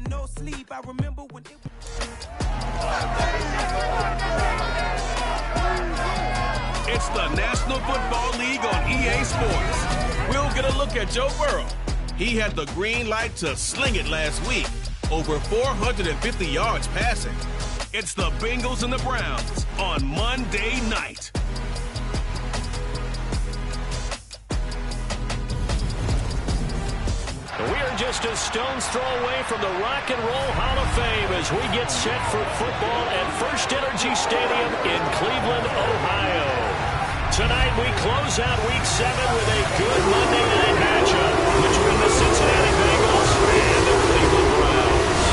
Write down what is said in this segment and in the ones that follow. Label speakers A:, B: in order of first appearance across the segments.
A: no sleep. I remember when it was...
B: It's the National Football League on EA Sports. We'll get a look at Joe Burrow. He had the green light to sling it last week. Over 450 yards passing. It's the Bengals and the Browns on Monday night.
C: We are just a stone's throw away from the Rock and Roll Hall of Fame as we get set for football at First Energy Stadium in Cleveland, Ohio. Tonight we close out Week 7 with a good Monday night matchup between the Cincinnati Bengals and the Cleveland Browns.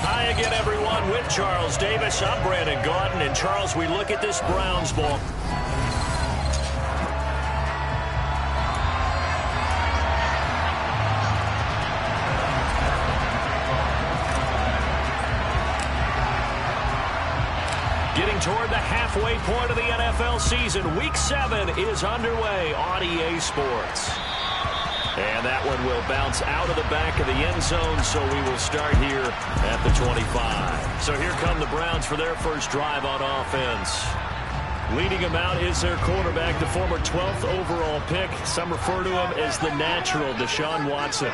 C: Hi again, everyone, with Charles Davis. I'm Brandon Gaudin, and Charles, we look at this Browns ball. Getting toward the halfway point of the NFL season. Week 7 is underway on EA Sports. And that one will bounce out of the back of the end zone, so we will start here at the 25. So here come the Browns for their first drive on offense. Leading them out is their quarterback, the former 12th overall pick. Some refer to him as the natural, Deshaun Watson.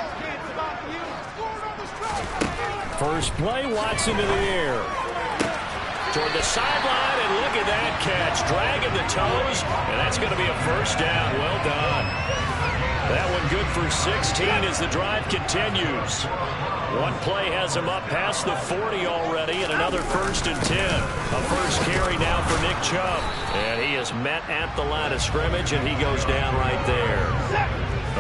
C: First play, Watson to the air. Toward the sideline, and look at that catch. Dragging the toes, and that's going to be a first down. Well done. That one good for 16 as the drive continues. One play has him up past the 40 already, and another 1st and 10. A first carry now for Nick Chubb. And he is met at the line of scrimmage, and he goes down right there.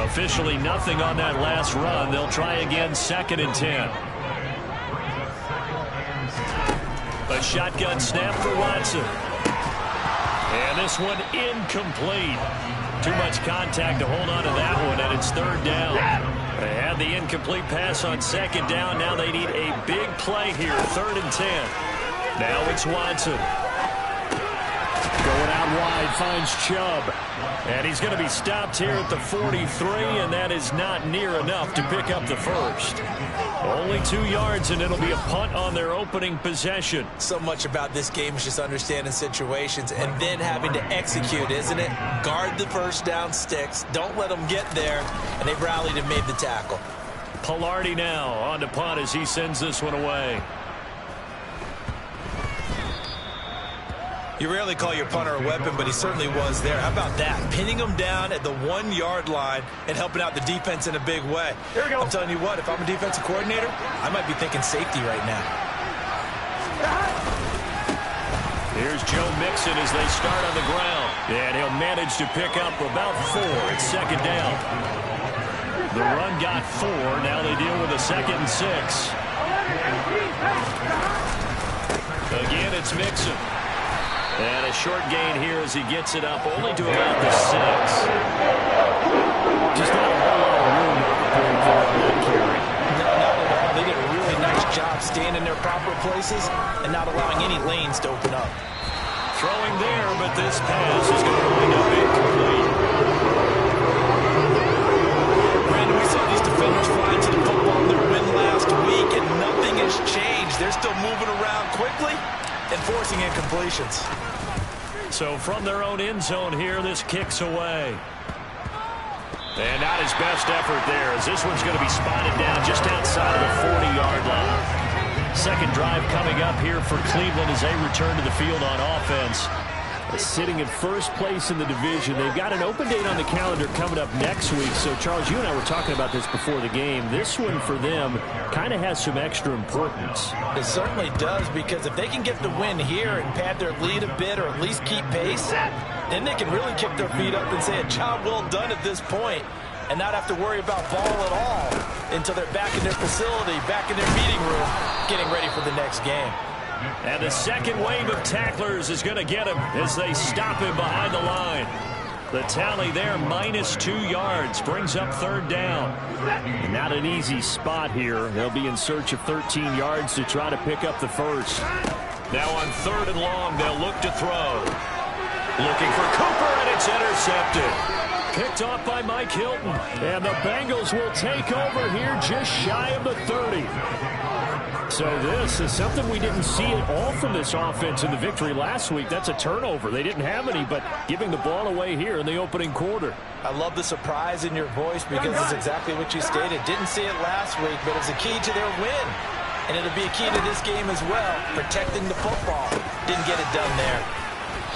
C: Officially nothing on that last run. They'll try again, 2nd and 10. A shotgun snap for Watson. And this one incomplete. Too much contact to hold on to that one, and it's 3rd down. They had the incomplete pass on 2nd down. Now they need a big play here, 3rd and 10. Now it's Watson. Going out wide, finds Chubb. And he's going to be stopped here at the 43, and that is not near enough to pick up the first. Only 2 yards, and it'll be a punt on their opening possession.
D: So much about this game is just understanding situations and then having to execute, isn't it? Guard the first down sticks. Don't let them get there, and they've rallied and made the tackle.
C: Pilardi now on to punt as he sends this one away.
D: You rarely call your punter a weapon, but he certainly was there. How about that? Pinning him down at the 1-yard line and helping out the defense in a big way. Here we go. I'm telling you what, if I'm a defensive coordinator, I might be thinking safety right now.
C: Here's Joe Mixon as they start on the ground. And he'll manage to pick up about 4. It's 2nd down. The run got 4. Now they deal with a 2nd and 6. Again, it's Mixon. And a short gain here as he gets it up only to about the 6. Just not a whole lot of room to operate there on that carry.
D: No, not at all. They did a really nice job staying in their proper places and not allowing any lanes to open up.
C: Throwing there, but this pass is going to wind up incomplete.
D: Brandon, we saw these defenders fly into the football in their win last week, and nothing has changed. They're still moving around quickly and forcing incompletions.
C: So from their own end zone here, this kicks away. And not his best effort there, as this one's going to be spotted down just outside of the 40-yard line. Second drive coming up here for Cleveland as they return to the field on offense. Sitting in first place in the division. They've got an open date on the calendar coming up next week. So, Charles, you and I were talking about this before the game. This one for them kind of has some extra importance.
D: It certainly does, because if they can get the win here and pad their lead a bit or at least keep pace, then they can really kick their feet up and say a job well done at this point and not have to worry about ball at all until they're back in their facility, back in their meeting room, getting ready for the next game.
C: And the second wave of tacklers is going to get him as they stop him behind the line. The tally there, -2 yards, brings up 3rd down. Not an easy spot here. They'll be in search of 13 yards to try to pick up the first. Now on 3rd and long, they'll look to throw. Looking for Cooper, and it's intercepted. Picked off by Mike Hilton. And the Bengals will take over here just shy of the 30. So this is something we didn't see at all from this offense in the victory last week. That's a turnover. They didn't have any, but giving the ball away here in the opening quarter.
D: I love the surprise in your voice because it's exactly what you stated. Didn't see it last week, but it was a key to their win. And it'll be a key to this game as well, protecting the football. Didn't get it done there.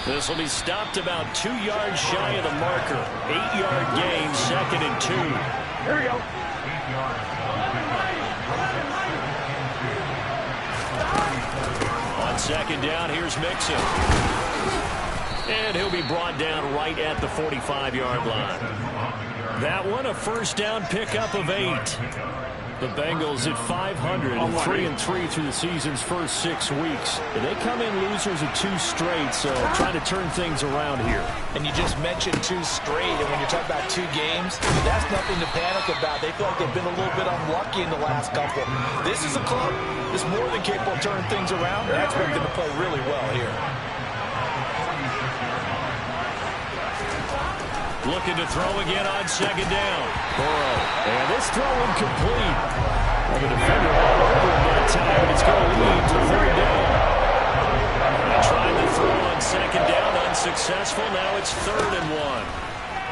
C: This will be stopped about 2 yards shy of the marker. 8-yard gain, 2nd and 2.
E: Here we go.
C: On 2nd down, here's Mixon. And he'll be brought down right at the 45-yard line. That one, a 1st down pickup of 8. The Bengals at 500, 3-3 through the season's first 6 weeks. And they come in losers of 2 straight, so trying to turn things around here.
D: And you just mentioned 2 straight, and when you're talking about 2 games, that's nothing to panic about. They feel like they've been a little bit unlucky in the last couple. This is a club that's more than capable of turning things around, and I expect them to play really well here.
C: Looking to throw again on 2nd down. Burrow. And this throw incomplete. Well, the defender all over him that time, and it's going to lead to 3rd down. They tried to throw on 2nd down, unsuccessful. Now it's 3rd and 1.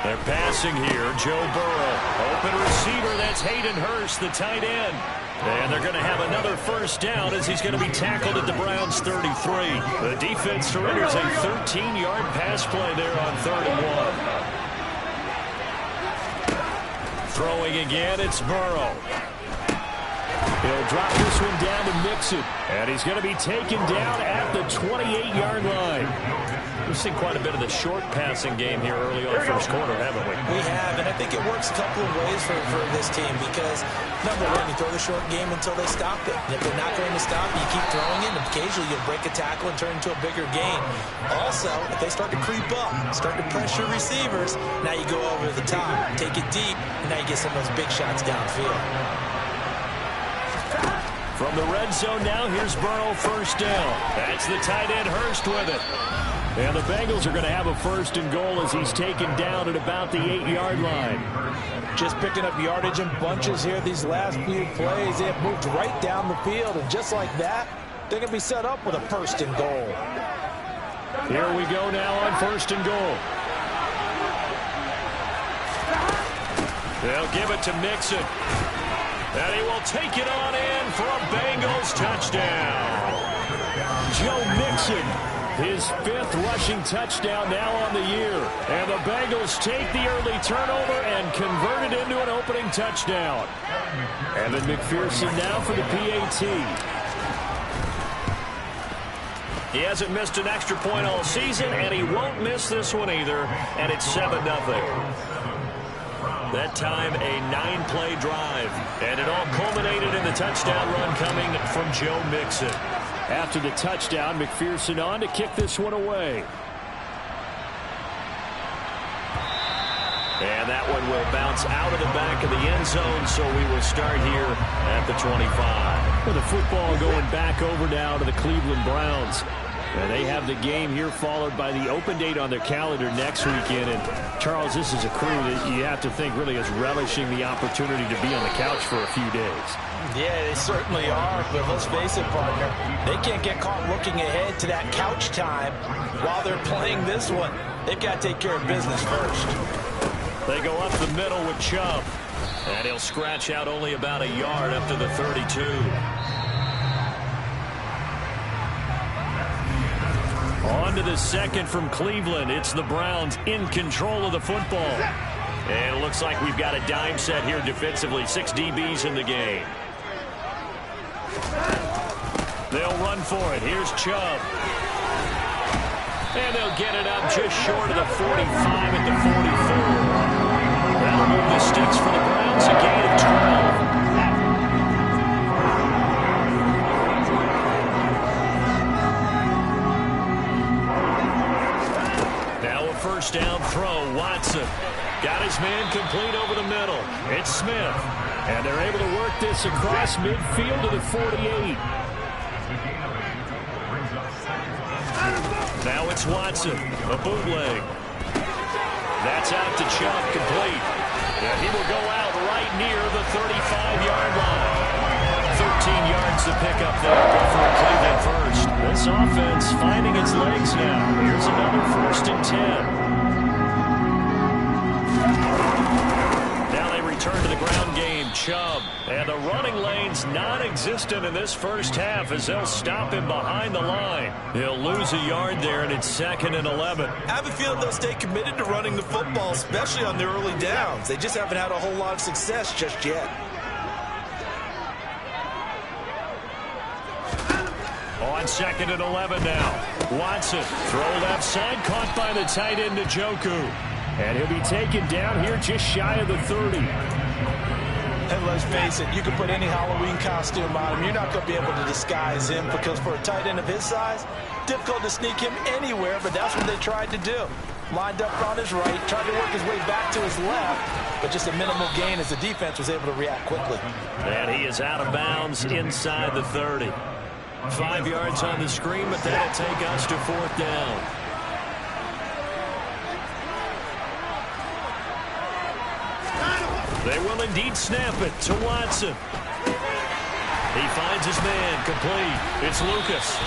C: They're passing here. Joe Burrow. Open receiver, that's Hayden Hurst, the tight end. And they're going to have another 1st down as he's going to be tackled at the Browns' 33. The defense surrenders a 13-yard pass play there on 3rd and 1. Throwing again, it's Burrow. He'll drop this one down to Mixon. And he's going to be taken down at the 28-yard line. We've seen quite a bit of the short passing game here early on first quarter, haven't we?
D: We have, and I think it works a couple of ways for this team because, number one, you throw the short game until they stop it. And if they're not going to stop, you keep throwing it, and occasionally you'll break a tackle and turn into a bigger gain. Also, if they start to creep up, start to pressure receivers, now you go over the top, take it deep, and now you get some of those big shots downfield.
C: From the red zone now, here's Burrow, 1st down. That's the tight end Hurst with it. And the Bengals are going to have a 1st and goal as he's taken down at about the 8-yard line.
D: Just picking up yardage in bunches here these last few plays. They have moved right down the field, and just like that, they're going to be set up with a 1st and goal.
C: Here we go now on 1st and goal. They'll give it to Mixon. And he will take it on in for a Bengals touchdown. Joe Mixon, his 5th rushing touchdown now on the year. And the Bengals take the early turnover and convert it into an opening touchdown. Evan McPherson now for the PAT. He hasn't missed an extra point all season, and he won't miss this one either. And it's 7-0. That time, a 9-play drive. And it all culminated in the touchdown run coming from Joe Mixon. After the touchdown, McPherson on to kick this one away. And that one will bounce out of the back of the end zone, so we will start here at the 25. With the football going back over now to the Cleveland Browns. And they have the game here followed by the open date on their calendar next weekend. And, Charles, this is a crew that you have to think really is relishing the opportunity to be on the couch for a few days.
D: Yeah, they certainly are. But let's face it, partner, they can't get caught looking ahead to that couch time while they're playing this one. They've got to take care of business first.
C: They go up the middle with Chubb. And he'll scratch out only about a yard up to the 32. On to the 2nd from Cleveland. It's the Browns in control of the football. And it looks like we've got a dime set here defensively. 6 DBs in the game. They'll run for it. Here's Chubb. And they'll get it up just short of the 45 at the 44. That'll move the sticks for the Browns. A gain of 12. First down throw, Watson. Got his man complete over the middle. It's Smith. And they're able to work this across midfield to the 48. Now it's Watson. A bootleg. That's out to Chubb, complete. And he will go out right near the 35-yard line. 13 yards to pick up there. Go for a Cleveland first. This offense finding its legs now. Here's another 1st and 10. Now they return to the ground game. Chubb. And the running lane's non-existent in this first half as they'll stop him behind the line. He'll lose a yard there, and it's 2nd and 11.
D: I have a feeling they'll stay committed to running the football, especially on their early downs. They just haven't had a whole lot of success just yet.
C: On 2nd and 11 now. Watson, throw left side, caught by the tight end Njoku. And he'll be taken down here just shy of the 30.
D: And let's face it, you can put any Halloween costume on him. You're not going to be able to disguise him because for a tight end of his size, difficult to sneak him anywhere, but that's what they tried to do. Lined up on his right, tried to work his way back to his left, but just a minimal gain as the defense was able to react quickly.
C: And he is out of bounds inside the 30. 5 yards on the screen, but that'll take us to 4th down. They will indeed snap it to Watson. He finds his man, complete. It's Lucas.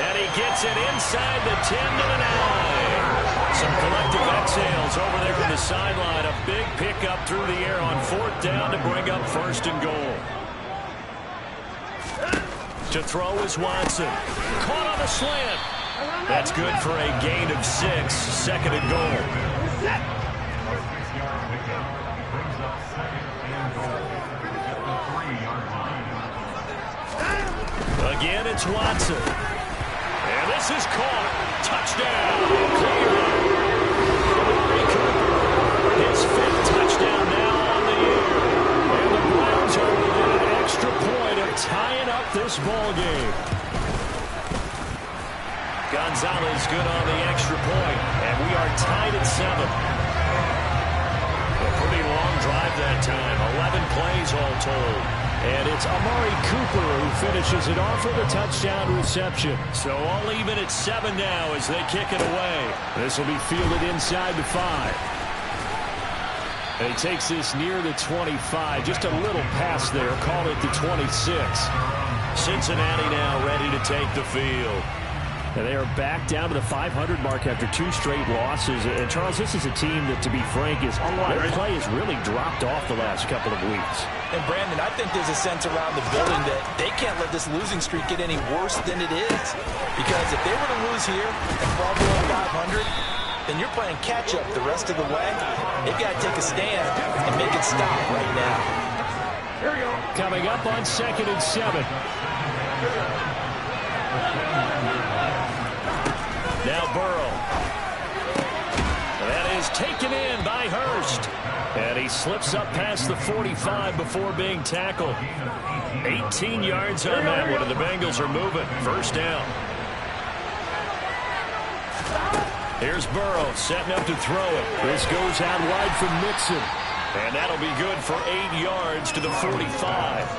C: And he gets it inside the 10 to the 9. Some collective exhales over there from the sideline. A big pickup through the air on 4th down to bring up 1st and goal. To throw is Watson. Caught on the slant. That's good for a gain of 6. 2nd and goal. Again, it's Watson. And this is caught. Touchdown. His 5th touchdown now on the year. And the Browns are within an extra point of tying up this ball game. Gonzalez good on the extra point. And we are tied at 7. A pretty long drive that time. 11 plays all told. And it's Amari Cooper who finishes it off with a touchdown reception. So all even at 7 now as they kick it away. This will be fielded inside the 5. And he takes this near the 25. Just a little pass there. Call it the 26. Cincinnati now ready to take the field. And they are back down to the 500 mark after 2 straight losses. And, Charles, this is a team that, to be frank, their play has really dropped off the last couple of weeks.
D: And, Brandon, I think there's a sense around the building that they can't let this losing streak get any worse than it is. Because if they were to lose here and fall below 500, then you're playing catch-up the rest of the way. They've got to take a stand and make it stop right now.
C: Here we go. Coming up on 2nd and 7. Now Burrow. That is taken in by Hurst. And he slips up past the 45 before being tackled. 18 yards on that one, and the Bengals are moving. 1st down. Here's Burrow setting up to throw it. This goes out wide from Mixon. And that'll be good for 8 yards to the 45.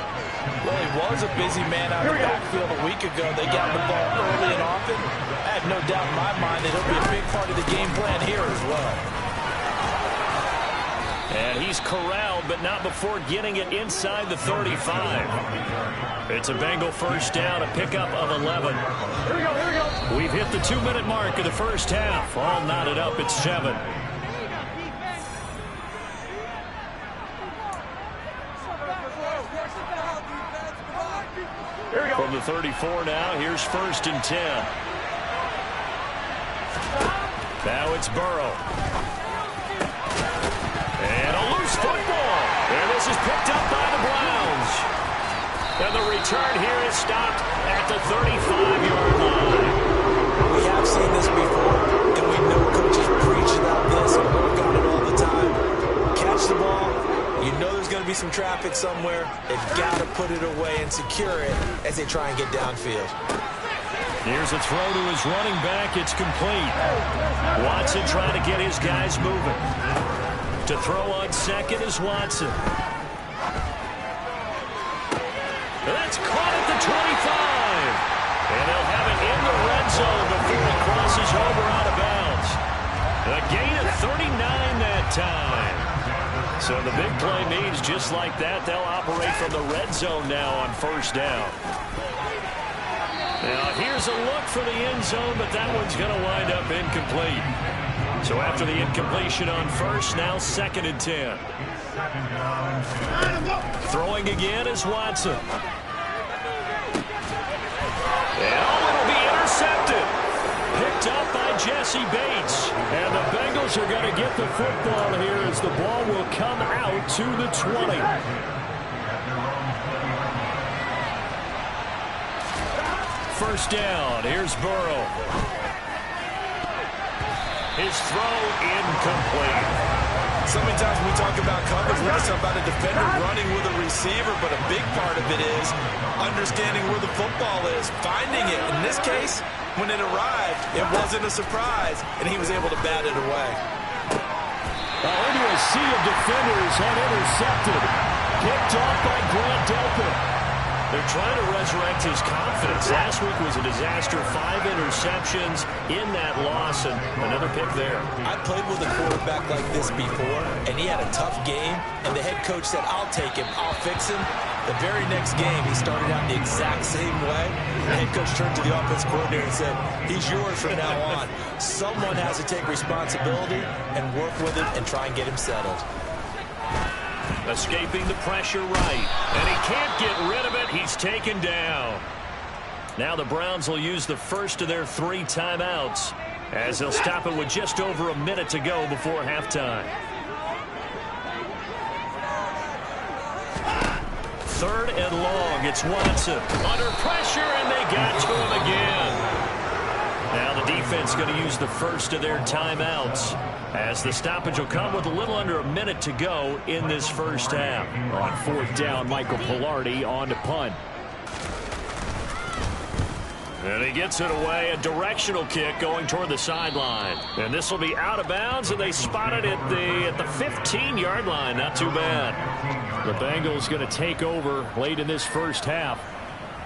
D: Well, he was a busy man out of the backfield a week ago. They got the ball early and often. I have no doubt in my mind that he'll be a big part of the game plan here as well.
C: And he's corralled, but not before getting it inside the 35. It's a Bengal 1st down, a pickup of 11. Here we go. We've hit the 2-minute mark of the first half. All knotted up at 7. From the 34 now, here's 1st and 10. Now it's Burrow. And a loose football. And this is picked up by the Browns. And the return here is stopped at the 35-yard line.
D: We have seen this before, and we know coaches preach about this and work on it all the time. Catch the ball. You know there's going to be some traffic somewhere. They've got to put it away and secure it as they try and get downfield.
C: Here's a throw to his running back. It's complete. Watson trying to get his guys moving. To throw on 2nd is Watson. That's caught at the 25. And they'll have it in the red zone before it crosses over out of bounds. A gain of 39 that time. So the big play means just like that, they'll operate from the red zone now on first down. Now here's a look for the end zone, but that one's going to wind up incomplete. So after the incompletion on first, now 2nd and 10. Throwing again is Watson. And it'll be intercepted. Picked up by Jesse Bates. And the Bengals are going to get the football here as the ball will come out to the 20. First down. Here's Burrow. His throw incomplete.
D: So many times when we talk about coverage, we're talking about a defender running with a receiver, but a big part of it is understanding where the football is, finding it. In this case, when it arrived, it wasn't a surprise, and he was able to bat it away.
C: Into a sea of defenders and intercepted. Picked off by Grant Delpit. They're trying to resurrect his confidence. Last week was a disaster. 5 interceptions in that loss, and another pick there.
D: I played with a quarterback like this before, and he had a tough game, and the head coach said, I'll take him, I'll fix him. The very next game, he started out the exact same way. The head coach turned to the offensive coordinator and said, he's yours from now on. Someone has to take responsibility and work with him and try and get him settled.
C: Escaping the pressure right. And he can't get rid of it. He's taken down. Now the Browns will use the first of their 3 timeouts as they'll stop it with just over a minute to go before halftime. 3rd and long. It's Watson. Under pressure, and they got to him again. Now the defense going to use the first of their timeouts as the stoppage will come with a little under a minute to go in this first half.
E: On 4th down, Michael Pilardi on to punt.
C: And he gets it away, a directional kick going toward the sideline. And this will be out of bounds, and they spot it at the 15-yard line. Not too bad.
E: The Bengals going to take over late in this first half.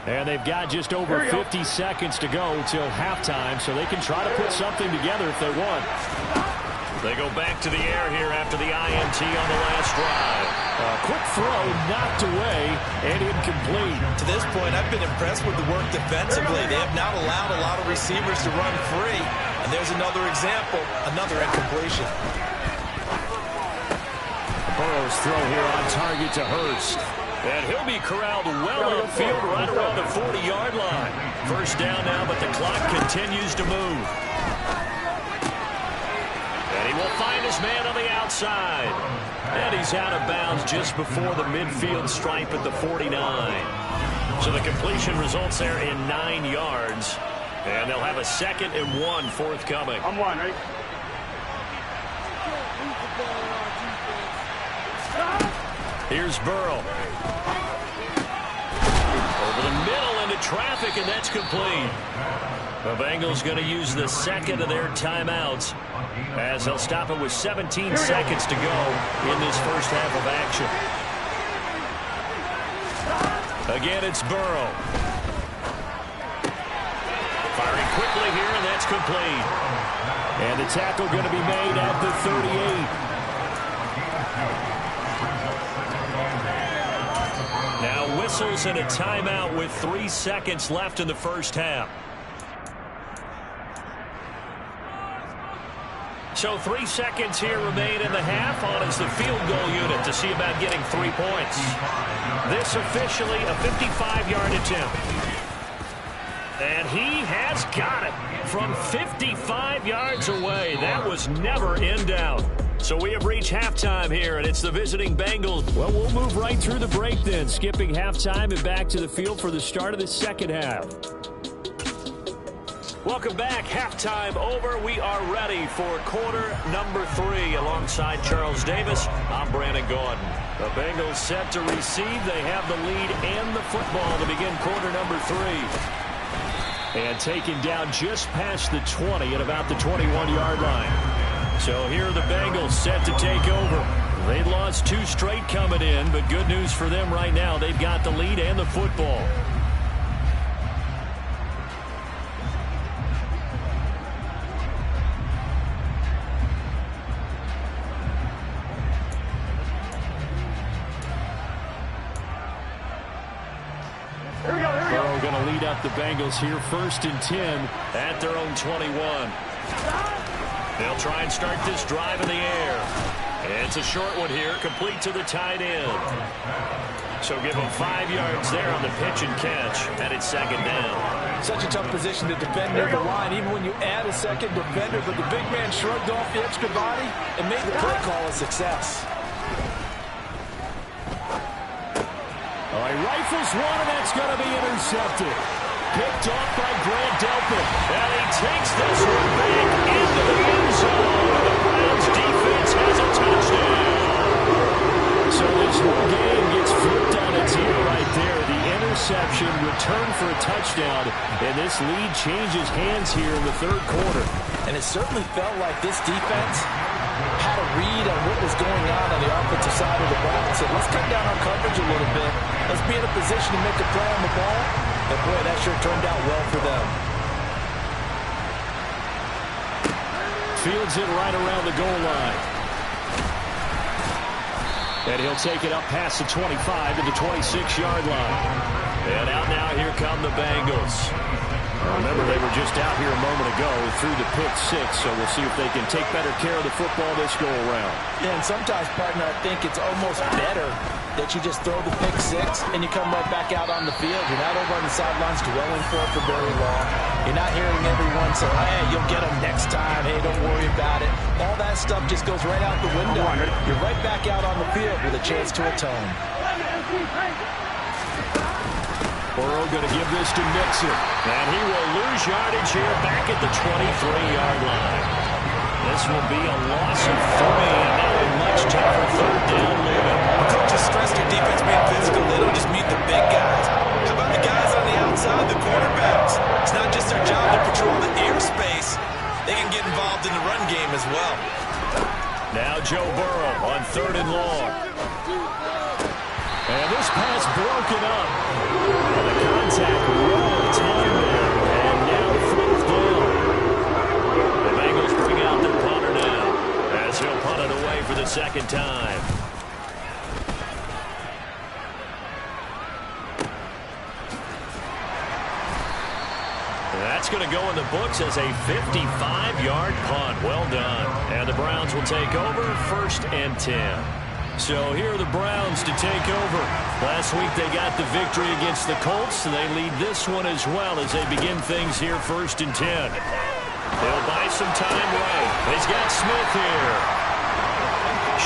E: And they've got just over 50 seconds to go till halftime, so they can try to put something together if they want.
C: They go back to the air here after the INT on the last drive.
E: A quick throw knocked away and incomplete.
D: To this point, I've been impressed with the work defensively. They have not allowed a lot of receivers to run free. And there's another example, another incompletion.
E: Burrow's throw here on target to Hurst.
C: And he'll be corralled well upfield right around the 40-yard line. First down now, but the clock continues to move. And he will find his man on the outside. And he's out of bounds just before the midfield stripe at the 49. So the completion results there in 9 yards. And they'll have a 2nd and 1 forthcoming.
F: I'm one, right?
C: Here's Burrow. Over the middle into traffic, and that's complete. The Bengals going to use the 2nd of their timeouts as they'll stop it with 17 seconds to go in this first half of action. Again, it's Burrow. Firing quickly here, and that's complete.
E: And the tackle going to be made at the 38.
C: Now whistles and a timeout with 3 seconds left in the first half. So 3 seconds here remain in the half. On is the field goal unit to see about getting 3 points. This officially a 55-yard attempt. And he has got it from 55 yards away. That was never in doubt. So we have reached halftime here, and it's the visiting Bengals.
E: Well, we'll move right through the break then, skipping halftime and back to the field for the start of the second half.
C: Welcome back. Halftime over. We are ready for quarter number 3. Alongside Charles Davis, I'm Brandon Gordon. The Bengals set to receive. They have the lead and the football to begin quarter number 3.
E: And taken down just past the 20 at about the 21-yard line.
C: So here are the Bengals set to take over. They lost 2 straight coming in, but good news for them right now. They've got the lead and the football.
E: going to lead up the Bengals here 1st and 10
C: at their own 21. They'll try and start this drive in the air. It's a short one here, complete to the tight end. So give them 5 yards there on the pitch and catch, and it's 2nd down.
D: Such a tough position to defend near the line, even when you add a second defender, but the big man shrugged off the extra body and made the play call a success.
E: He rifles one, and that's going to be intercepted. Picked off by Grant Delpit.
C: And he takes this one back into the end zone. The Browns defense has a touchdown.
E: So this whole game gets flipped on its ear right there. The interception, return for a touchdown, and this lead changes hands here in the 3rd quarter.
D: And it certainly felt like this defense had a read on what was going on the offensive side of the ball and said, let's cut down our coverage a little bit. Let's be in a position to make a play on the ball. And boy, that sure turned out well for them.
E: Fields it right around the goal line. And he'll take it up past the 25 to the 26-yard line.
C: And out now, here come the Bengals.
E: Remember, they were just out here a moment ago through the pick 6, so we'll see if they can take better care of the football this go-around.
D: Yeah, and sometimes, partner, I think it's almost better that you just throw the pick 6 and you come right back out on the field. You're not over on the sidelines dwelling for it for very long. You're not hearing everyone say, hey, you'll get them next time. Hey, don't worry about it. All that stuff just goes right out the window. You're right back out on the field with a chance to atone.
E: Burrow going to give this to Mixon.
C: And he will lose yardage here back at the 23-yard line. This will be a loss of 3, and now a much tougher 3rd down movement.
A: Coaches stress their defense being physical. They don't just meet the big guys. How about the guys on the outside, the quarterbacks? It's not just their job to patrol the airspace. They can get involved in the run game as well.
C: Now Joe Burrow on 3rd and long.
E: And this pass broken up. And the contact wrong time there. And now 4th down.
C: The Bengals bring out their punter now, as he'll punt it away for the 2nd time. That's going to go in the books as a 55-yard punt. Well done. And the Browns will take over 1st and 10. So here are the Browns to take over. Last week they got the victory against the Colts, and they lead this one as well as they begin things here 1st and 10. They'll buy some time right. He's got Smith here.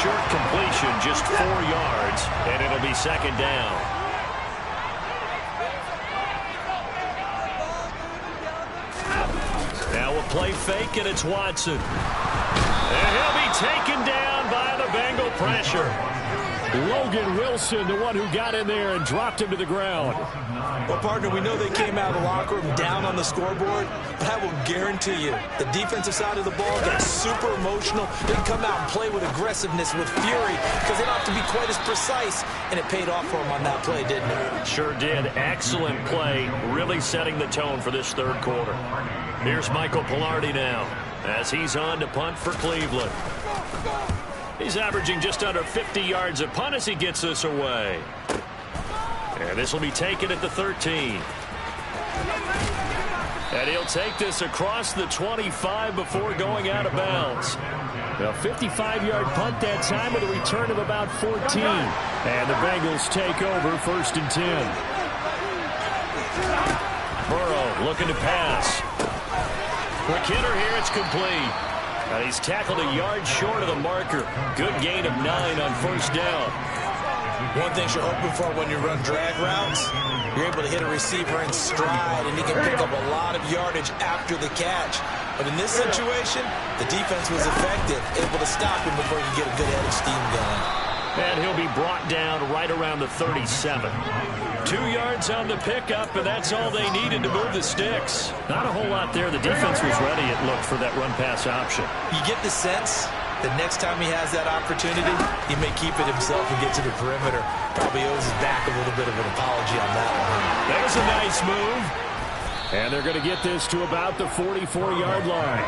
C: Short completion, just 4 yards, and it'll be 2nd down. Now a play fake, and it's Watson. And he'll be taken down by the Bengal pressure.
E: Logan Wilson, the one who got in there and dropped him to the ground.
A: Well, partner, we know they came out of the locker room down on the scoreboard, but I will guarantee you the defensive side of the ball got super emotional. They come out and play with aggressiveness, with fury, because they don't have to be quite as precise, and it paid off for them on that play, didn't it?
C: Sure did. Excellent play, really setting the tone for this 3rd quarter. Here's Michael Pilardi now, as he's on to punt for Cleveland. He's averaging just under 50 yards a punt as he gets this away. And this will be taken at the 13. And he'll take this across the 25 before going out of bounds.
E: A 55-yard punt that time with a return of about 14. And the Bengals take over 1st and 10.
C: Burrow looking to pass. Quick hitter here, it's complete. And he's tackled a yard short of the marker. Good gain of 9 on 1st down.
A: One thing you're hoping for when you run drag routes, you're able to hit a receiver in stride, and he can pick up a lot of yardage after the catch. But in this situation, the defense was effective, able to stop him before he could get a good head of steam going.
C: And he'll be brought down right around the 37. 2 yards on the pickup, and that's all they needed to move the sticks.
E: Not a whole lot there. The defense was ready, it looked, for that run-pass option.
A: You get the sense that next time he has that opportunity, he may keep it himself and get to the perimeter. Probably owes his back a little bit of an apology on that one.
C: That was a nice move.
E: And they're going to get this to about the 44-yard line.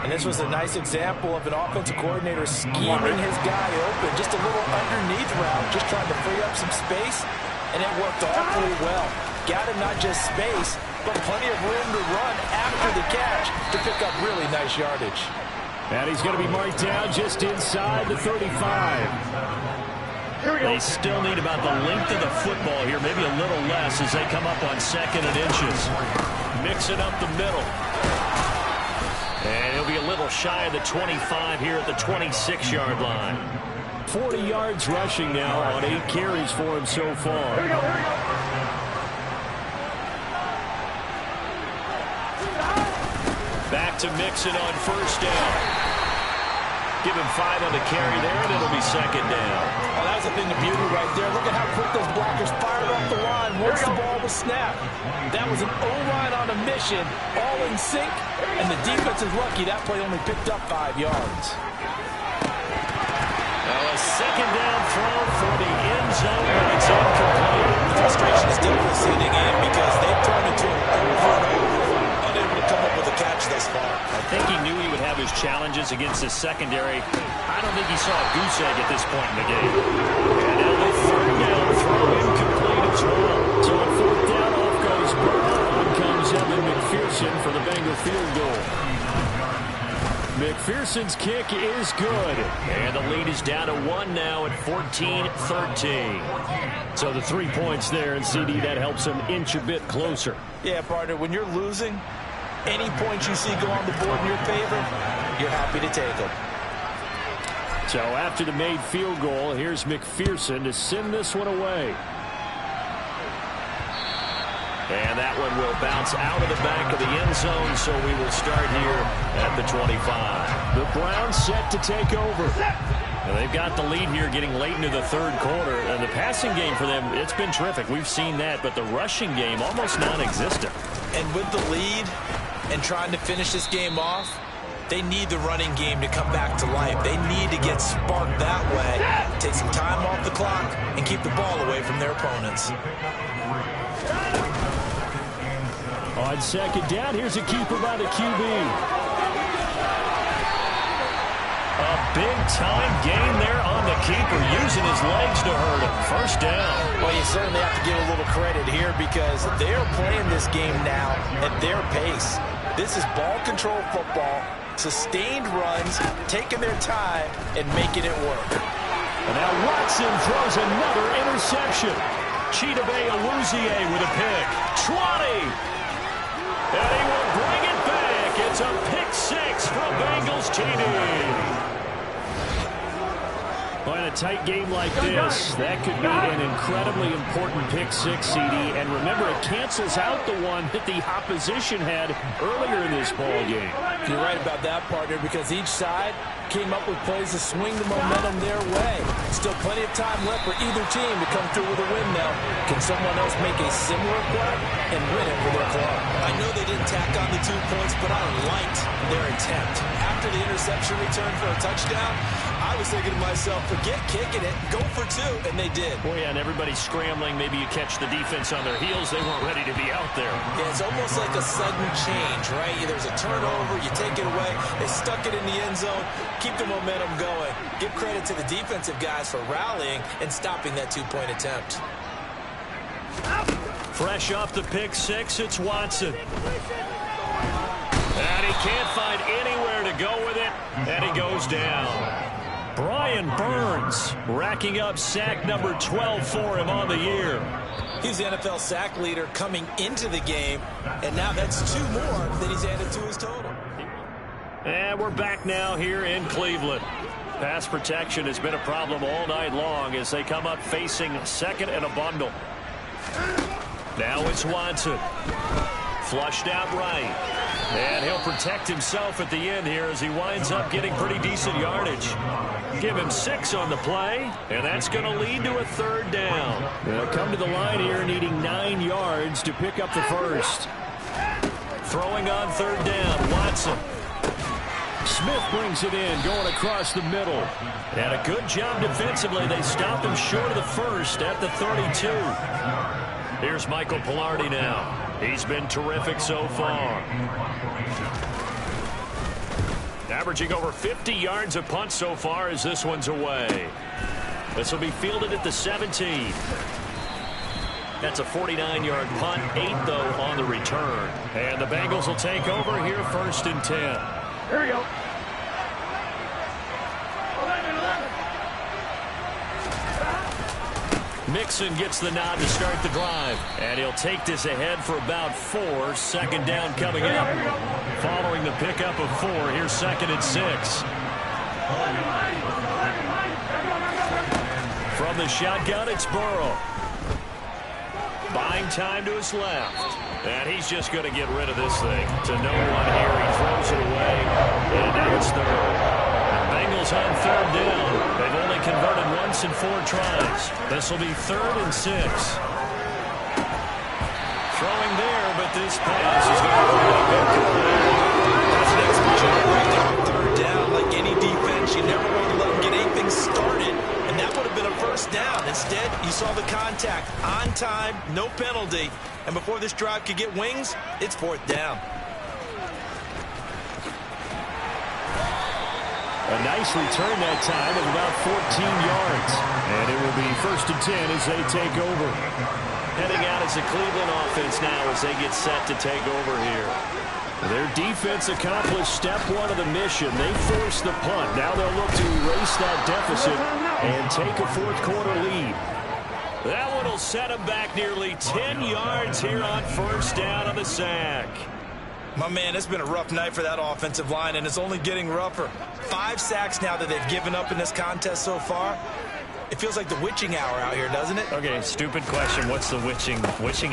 D: And this was a nice example of an offensive coordinator scheming his guy open. Just a little underneath route, just trying to free up some space. and it worked awfully well. Got him not just space, but plenty of room to run after the catch to pick up really nice yardage.
E: And he's going to be marked down just inside the 35.
C: They still need about the length of the football here, maybe a little less as they come up on 2nd and inches. Mix it up the middle. And he'll be a little shy of the 25 here at the 26-yard line.
E: 40 yards rushing now on 8 carries for him so far.
C: Here we go. Back to Mixon on 1st down. Give him 5 on the carry there, and it'll be 2nd down.
D: Oh, that was a thing of beauty right there. Look at how quick those blockers fired off the line once the ball was snapped. That was an O-line on a mission, all in sync, and the defense is lucky that play only picked up 5 yards.
C: Well, a 2nd down throw for the end zone, but it's incomplete.
A: The frustration is definitely sitting in because they've thrown it to him over and over, unable to come up with a catch thus far.
C: I think he knew he would have his challenges against his secondary. I don't think he saw a goose egg at this point in the game. And now the 3rd down throw incomplete as well.
E: So on 4th down, off goes Burrow. On comes Evan McPherson for the Bengal field goal. McPherson's kick is good.
C: And the lead is down to 1 now at 14-13.
E: So the 3 points there, and CD, that helps him inch a bit closer.
D: Yeah, partner, when you're losing, any points you see go on the board in your favor, you're happy to take them.
E: So after the made field goal, here's McPherson to send this one away.
C: And that one will bounce out of the back of the end zone, so we will start here at the 25.
E: The Browns set to take over.
C: Now they've got the lead here getting late into the 3rd quarter, and the passing game for them, it's been terrific. We've seen that, but the rushing game almost non-existent.
D: And with the lead and trying to finish this game off, they need the running game to come back to life. They need to get sparked that way, take some time off the clock, and keep the ball away from their opponents.
E: On 2nd down, here's a keeper by the QB.
C: A big-time gain there on the keeper, using his legs to hurt him. 1st down.
D: Well, you certainly have to give a little credit here because they're playing this game now at their pace. This is ball control football, sustained runs, taking their time, and making it work.
E: And now Watson throws another interception.
C: Chidobe Awuzie with a pick. 20! And he will bring it back. It's a pick 6 from Bengals TD.
E: Well, in a tight game like this, that could be an incredibly important pick 6, CD. And remember, it cancels out the one that the opposition had earlier in this ball game.
D: You're right about that, partner, because each side came up with plays to swing the momentum their way. Still plenty of time left for either team to come through with a win now. Can someone else make a similar play and win it for their club?
A: I know they didn't tack on the 2 points, but I liked their attempt. After the interception return for a touchdown, I was thinking to myself, forget kicking it, go for 2, and they did.
C: Well, yeah, and everybody's scrambling. Maybe you catch the defense on their heels. They weren't ready to be out there.
A: Yeah, it's almost like a sudden change, right? There's a turnover, you take it away, they stuck it in the end zone, keep the momentum going. Give credit to the defensive guys for rallying and stopping that 2-point attempt.
C: Fresh off the pick 6, it's Watson. And he can't find anywhere to go with it, and he goes down. Brian Burns racking up sack number 12 for him on the year.
A: He's the NFL sack leader coming into the game, and now that's 2 more than he's added to his total.
C: And we're back now here in Cleveland. Pass protection has been a problem all night long as they come up facing 2nd and a bundle. Now it's Watson. Flushed out right. And he'll protect himself at the end here as he winds up getting pretty decent yardage. Give him 6 on the play, and that's going to lead to a 3rd down.
E: They'll come to the line here needing 9 yards to pick up the first.
C: Throwing on 3rd down, Watson.
E: Smith brings it in, going across the middle.
C: And a good job defensively. They stop him short of the first at the 32. Here's Michael Pilardi now. He's been terrific so far. Averaging over 50 yards a punt so far as this one's away. This will be fielded at the 17.
E: That's a 49-yard punt, 8, though, on the return. And the Bengals will take over here, 1st and 10.
F: Here we go.
E: Mixon gets the nod to start the drive. And he'll take this ahead for about 4. 2nd down coming up. Following the pickup of 4, here's 2nd and 6. From the shotgun, it's Burrow. Buying time to his left. And he's just going to get rid of this thing. To no one here. He throws it away. And now it's 3rd. Bengals on 3rd down. They've only converted once in 4 tries. This will be 3rd and 6. Throwing there, but this pass is going to end up incomplete.
A: That's an excellent job right there on 3rd down. Like any defense, you never want to let them get anything started. And that would have been a 1st down. Instead, you saw the contact on time, no penalty. And before this drive could get wings, it's 4th down.
E: A nice return that time of about 14 yards. And it will be 1st and 10 as they take over. Heading out as the Cleveland offense now as they get set to take over here. Their defense accomplished step 1 of the mission. They forced the punt. Now they'll look to erase that deficit and take a 4th quarter lead. That one will set them back nearly 10 yards here on 1st down on the sack.
A: My man, it's been a rough night for that offensive line, and it's only getting rougher. 5 sacks now that they've given up in this contest so far. It feels like the witching hour out here, doesn't it?
E: Okay, stupid question. What's the witching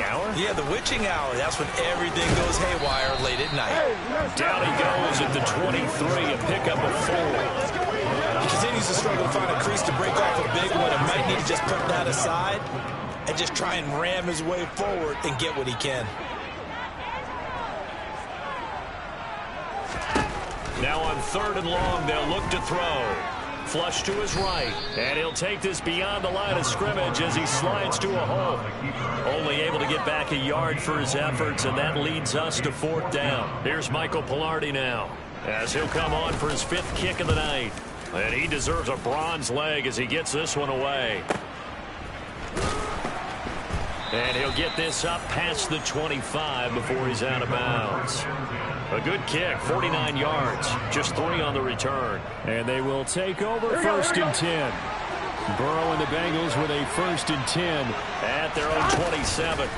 E: hour?
A: Yeah, the witching hour. That's when everything goes haywire late at night.
E: Down he goes at the 23, a pickup of 4.
A: He continues to struggle to find a crease to break off a big one and might need to just put that aside and just try and ram his way forward and get what he can.
E: Now on 3rd and long, they'll look to throw. Flush to his right. And he'll take this beyond the line of scrimmage as he slides to a hole. Only able to get back a yard for his efforts, and that leads us to 4th down. Here's Michael Pilardi now as he'll come on for his 5th kick of the night. And he deserves a bronze leg as he gets this one away. And he'll get this up past the 25 before he's out of bounds. A good kick, 49 yards, just 3 on the return. And they will take over 1st and 10. Burrow and the Bengals with a 1st and 10 at their own 27.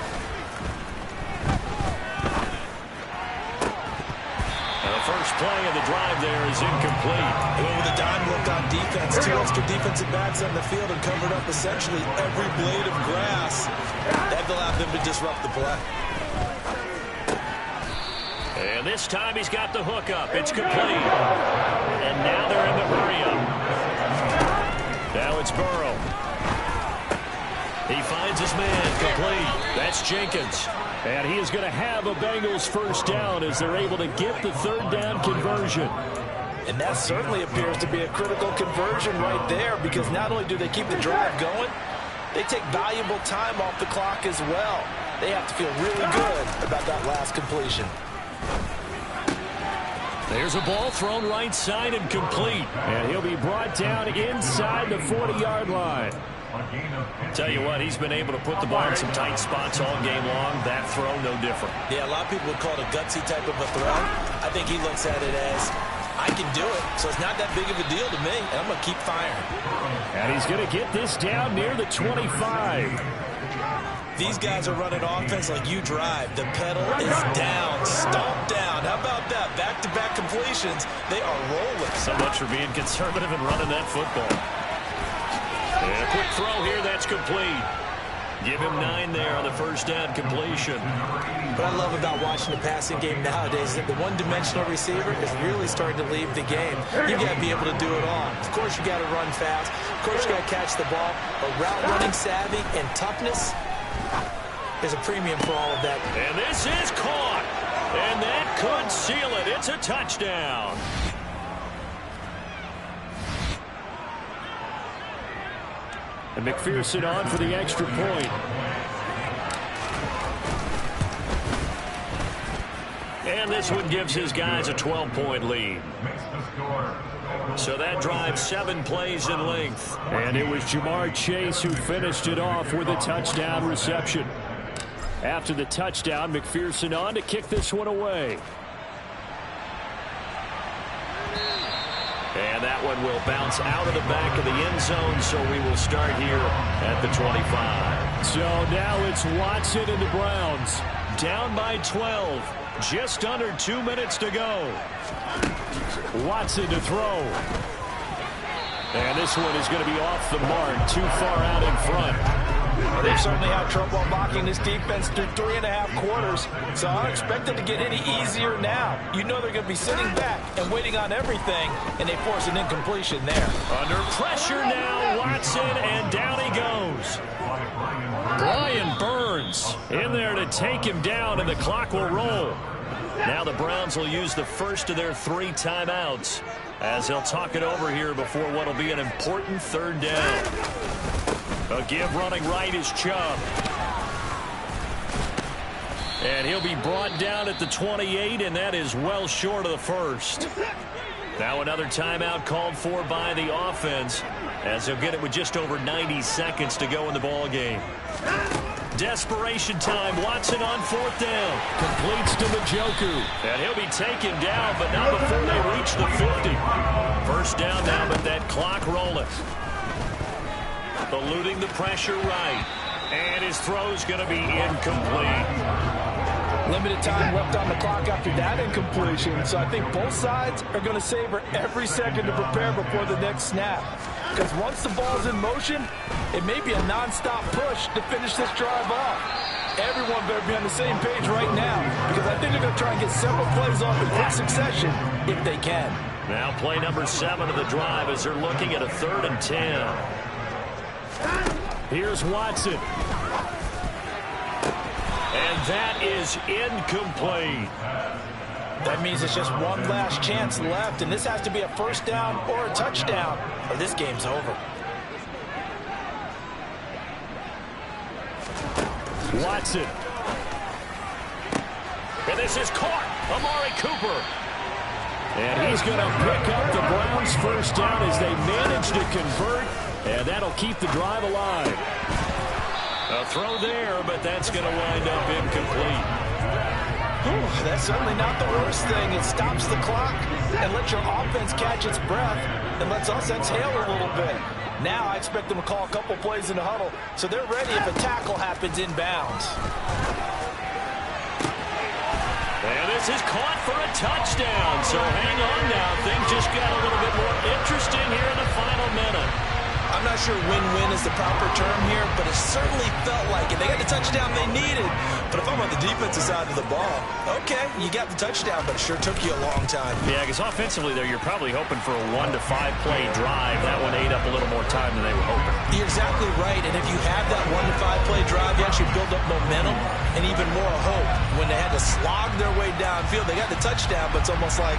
E: And the first play of the drive there is incomplete.
A: They went with a dime look on defense. 2 extra defensive backs on the field and covered up essentially every blade of grass. That allowed them to disrupt the play.
E: And this time he's got the hook up. It's complete. And now they're in the hurry-up. Now it's Burrow. He finds his man complete. That's Jenkins. And he is going to have a Bengals 1st down as they're able to get the 3rd down conversion.
D: And that certainly appears to be a critical conversion right there, because not only do they keep the drive going, they take valuable time off the clock as well. They have to feel really good about that last completion.
E: There's a ball thrown right side and complete. And he'll be brought down inside the 40-yard line. Tell you what, he's been able to put the ball in some tight spots all game long. That throw, no different.
A: Yeah, a lot of people would call it a gutsy type of a throw. I think he looks at it as, I can do it, so it's not that big of a deal to me, and I'm going to keep firing.
E: And he's going to get this down near the 25.
A: These guys are running offense like you drive. The pedal is down, stomp down. How about that? Back-to-back completions. They are rolling.
E: So much for being conservative and running that football. And a quick throw here, that's complete. Give him 9 there on the 1st down completion.
A: What I love about watching the passing game nowadays is that the one-dimensional receiver is really starting to leave the game. You got to be able to do it all. Of course, you got to run fast. Of course, you got to catch the ball. But route running savvy and toughness, there's a premium for all of that.
E: And this is caught. And that could seal it. It's a touchdown. And McPherson on for the extra point. And this one gives his guys a 12-point lead. So that drives 7 plays in length. And it was Jamar Chase who finished it off with a touchdown reception. After the touchdown, McPherson on to kick this one away. And that one will bounce out of the back of the end zone, so we will start here at the 25.
C: So now it's Watson and the Browns.
E: Down by 12. Just under 2 minutes to go.
C: Watson to throw.
E: And this one is going to be off the mark, too far out in front.
D: They've certainly had trouble unlocking this defense through 3.5 quarters, so I don't expect it to get any easier now. You know they're going to be sitting back and waiting on everything, and they force an incompletion there.
E: Under pressure now, Watson, and down he goes. Brian Burns in there to take him down, and the clock will roll. Now the Browns will use the first of their 3 timeouts as they'll talk it over here before what will be an important 3rd down. A give running right is Chubb. And he'll be brought down at the 28, and that is well short of the first. Now another timeout called for by the offense as they'll get it with just over 90 seconds to go in the ball game. Desperation time. Watson on 4th down.
C: Completes to Njoku.
E: And he'll be taken down, but not before they reach the 50. First down now, but that clock rolling. Eluding the pressure right. And his throw's going to be incomplete.
D: Limited time left on the clock after that incompletion, so I think both sides are going to savor every second to prepare before the next snap. Because once the ball's in motion, it may be a non-stop push to finish this drive off. Everyone better be on the same page right now, because I think they're going to try and get several plays off in quick succession if they can.
E: Now play number 7 of the drive as they're looking at a 3rd and 10.
C: Here's Watson.
E: And that is incomplete.
D: That means it's just one last chance left, and this has to be a first down or a touchdown, or this game's over.
C: Watson.
E: And this is caught. Amari Cooper.
C: And he's going to pick up the Browns' first down as they manage to convert, and that'll keep the drive alive.
E: A throw there, but that's going to wind up incomplete.
D: Whew, that's certainly not the worst thing. It stops the clock and lets your offense catch its breath and lets us exhale a little bit. Now I expect them to call a couple plays in the huddle so they're ready if a tackle happens inbounds.
E: And this is caught for a touchdown. So hang on now. Things just got a little bit more interesting here in the final minute.
A: I'm not sure win-win is the proper term here, but it certainly felt like it. They got the touchdown they needed. But if I'm on the defensive side of the ball, okay, you got the touchdown, but it sure took you a long time.
E: Yeah, because offensively there, you're probably hoping for a 1 to 5 play drive. That one ate up a little more time than they were hoping.
A: You're exactly right, and if you have that 1 to 5 play drive, you actually build up momentum and even more hope. When they had to slog their way downfield, they got the touchdown, but it's almost like,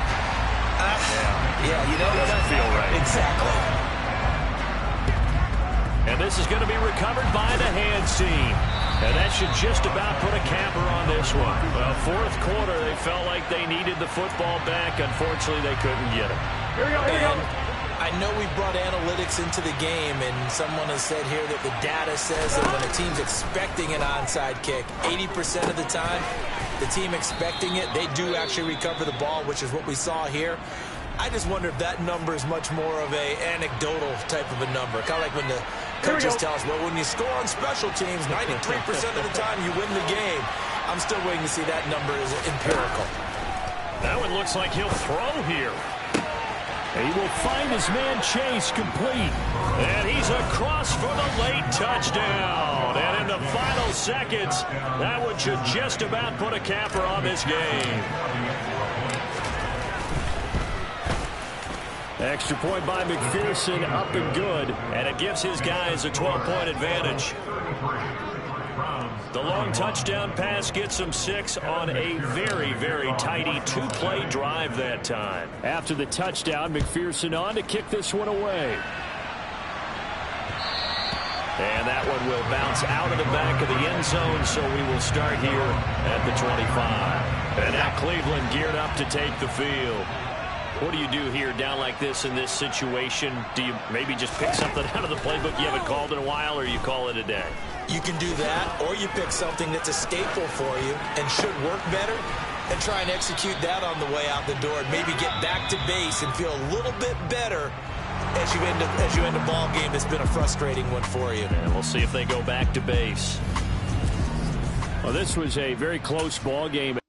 A: yeah, you know,
E: it doesn't feel right.
A: Exactly.
E: And this is going to be recovered by the hands team. And that should just about put a capper on this one. Well, 4th quarter, they felt like they needed the football back. Unfortunately, they couldn't get it.
A: Here we go. I know we brought analytics into the game, and someone has said here that the data says that when a team's expecting an onside kick, 80% of the time, the team expecting it, they do actually recover the ball, which is what we saw here. I just wonder if that number is much more of a anecdotal type of a number. Kind of like when the coaches tell us, well, when you score on special teams, 93% of the time you win the game. I'm still waiting to see that number is empirical.
E: That one looks like he'll throw here.
C: He will find his man Chase complete.
E: And he's across for the late touchdown. And in the final seconds, that one should just about put a capper on this game.
C: Extra point by McPherson, up and good.
E: And it gives his guys a 12-point advantage. The long touchdown pass gets them 6 on a very, very tidy 2-play drive that time.
C: After the touchdown, McPherson on to kick this one away.
E: And that one will bounce out of the back of the end zone, so we will start here at the 25. And now Cleveland geared up to take the field.
C: What do you do here down like this in this situation? Do you maybe just pick something out of the playbook you haven't called in a while, or you call it a day?
A: You can do that, or you pick something that's a staple for you and should work better and try and execute that on the way out the door and maybe get back to base and feel a little bit better as you end a ball game that's been a frustrating one for you.
C: And we'll see if they go back to base.
E: Well, this was a very close ball game.